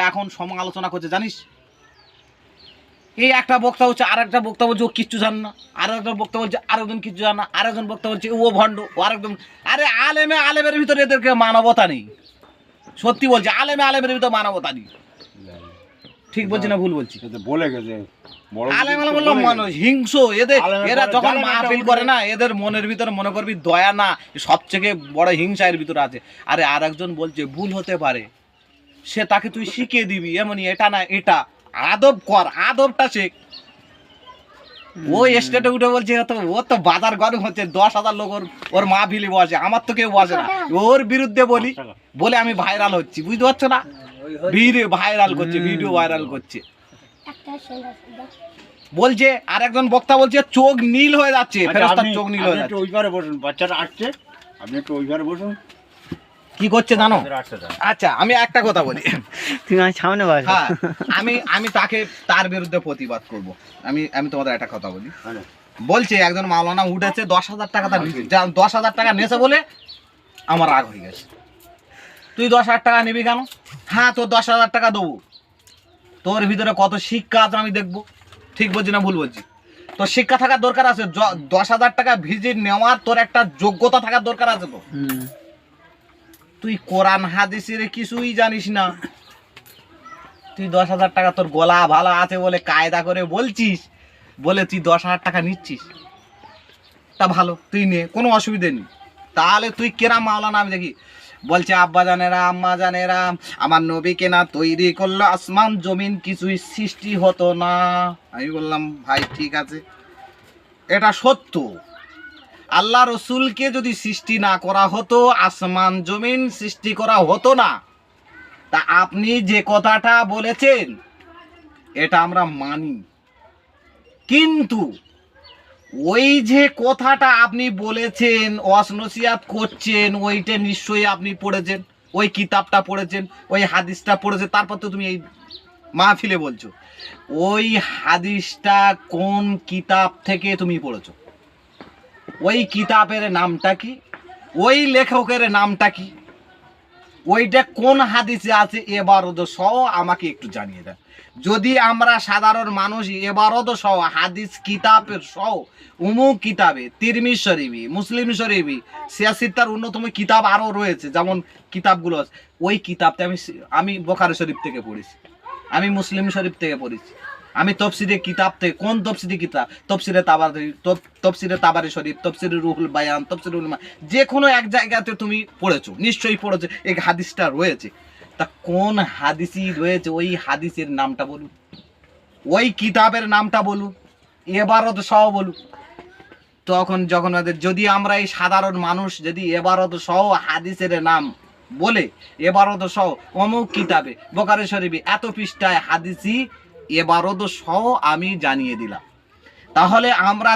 এখন সমালোচনা করছে জানিস, এই একটা বক্তা হচ্ছে আর একটা বক্তা বলছে ও কিচ্ছু জান না, আর একটা বক্তা বলছে আরেকজন কিচ্ছু জান না, আরেকজন বক্তা বলছে ও ভণ্ড, ও আরেকজন। আরে আলেমের ভিতরে এদেরকে মানবতা নেই, সত্যি বলছি, আলেমের ভিতরে মানবতা নেই। ঠিক বলছি না ভুল বলছি? বলে গেছে মানুষ হিংস্র, এরা যখন মাহফিল করে না এদের মনের ভিতরে মনে করবি দয়া না, সবথেকে বড় হিংসা এর ভিতরে আছে। আরে আর একজন বলছে ভুল হতে পারে, সে তাকে তুই শিখিয়ে দিবি, এমনই এটা না এটা, আদব কর, আদবটা শেখ। ও স্টেটে উঠে বলছে ও তো বাজার গরম হচ্ছে, 10,000 লোক ওর মাহফিলে বসে, আমার তো কেউ বসে না, ওর বিরুদ্ধে বলে আমি ভাইরাল হচ্ছি, বুঝতে পারছো না? ভিডিও ভাইরাল করছে, ভিডিও ভাইরাল করছে বলছে। আর একজন বক্তা বলছে চোখ নীল হয়ে যাচ্ছে, ফেরেশতার চোখ নীল হয়ে যাচ্ছে। ওই ঘরে বসুন, বাচ্চারা আসছে, আপনি একটু ওই ঘরে বসুন। কি করছে জানো? আচ্ছা আমি একটা কথা বলি, সামনে বস। হ্যাঁ, আমি তাকে তার বিরুদ্ধে প্রতিবাদ করব। আমি তোমাদের একটা কথা বলি। বলছে একজন মাওলানা উঠেছে 10,000 টাকা তার নিচে, 10,000 টাকা নিয়েছে বলে আমার রাগ হয়ে গেছে। তুই 10,000 টাকা নিবি কেন? হ্যাঁ, তোর 10,000 টাকা দেবো, তোর ভিতরে কত শিক্ষা আছে আমি দেখবো। ঠিক বলছি না ভুল বলছি? তোর শিক্ষা থাকার দরকার আছে, 10,000 টাকা ভিজিট নেওয়ার তোর একটা যোগ্যতা থাকার দরকার আছে। তো তুই কোরআন হাদিসের কিছুই জানিস না, তুই 10,000 টাকা তোর গলা ভালো আছে বলে কায়দা করে বলছিস, বলে তুই 10,000 টাকা নিচ্ছিস, তা ভালো, তুই নে, কোনো অসুবিধে নেই। তাহলে তুই কেরাম মাওলানা আমি দেখি। বলছে আব্বা জানেরা আম্মা জানেরা, আমার নবীকে না তৈরি করলো আসমান জমিন কিছুই সৃষ্টি হতো না। আমি বললাম ভাই ঠিক আছে, এটা সত্য, আল্লাহ রসুলকে যদি সৃষ্টি না করা হতো আসমান জমিন সৃষ্টি করা হতো না। তা আপনি যে কথাটা বলেছেন এটা আমরা মানি, কিন্তু ওই যে কথাটা আপনি বলেছেন ওয়াজ-নসিহত করছেন, ওইটা নিশ্চয়ই আপনি পড়েছেন, ওই কিতাবটা পড়েছেন, ওই হাদিসটা পড়েছেন, তারপর তো তুমি এই মাহফিলে বলছো। ওই হাদিসটা কোন কিতাব থেকে তুমি পড়েছো? ওই কিতাবের নামটা কি? ওই লেখকের নামটা কি? ওইটা কোন হাদিসে আছে এবারত সহ আমাকে একটু জানিয়ে দেন। যদি আমরা সাধারণ মানুষ এবারত সহ হাদিস কিতাবের সহ উমুক কিতাবে, তিরমিজি শরীফ, মুসলিম শরীফ, সিয়াসিত্তার অন্যতম কিতাব আরও রয়েছে, যেমন কিতাবগুলো আছে, ওই কিতাবটা আমি বুখারী শরীফ থেকে পড়েছি, আমি মুসলিম শরীফ থেকে পড়েছি, আমি তফসিরে কিতাব থেকে, কোন তফসিরে কিতাব, তফসিরে তাবারি শরীফ, তফসিরে রুহুল বায়ান, তফসিরে উলমা, যে কোনো এক জায়গাতে তুমি পড়েছো, নিশ্চয়ই পড়েছো, এই হাদিসটা রয়েছে। তা কোন হাদিসই রয়েছে, ওই হাদিসের নামটা বলুন, ওই কিতাবের নামটা বলুন, এবারত সহ বলুন। তখন যখন যদি আমরা এই সাধারণ মানুষ যদি এবারত সহ হাদিসের নাম বলে, এবারত সহ অমুক কিতাবে বুখারী শরীফে এত পৃষ্ঠায় হাদিসই এবারত সহ আমি জানিয়ে দিলাম, তাহলে আমরা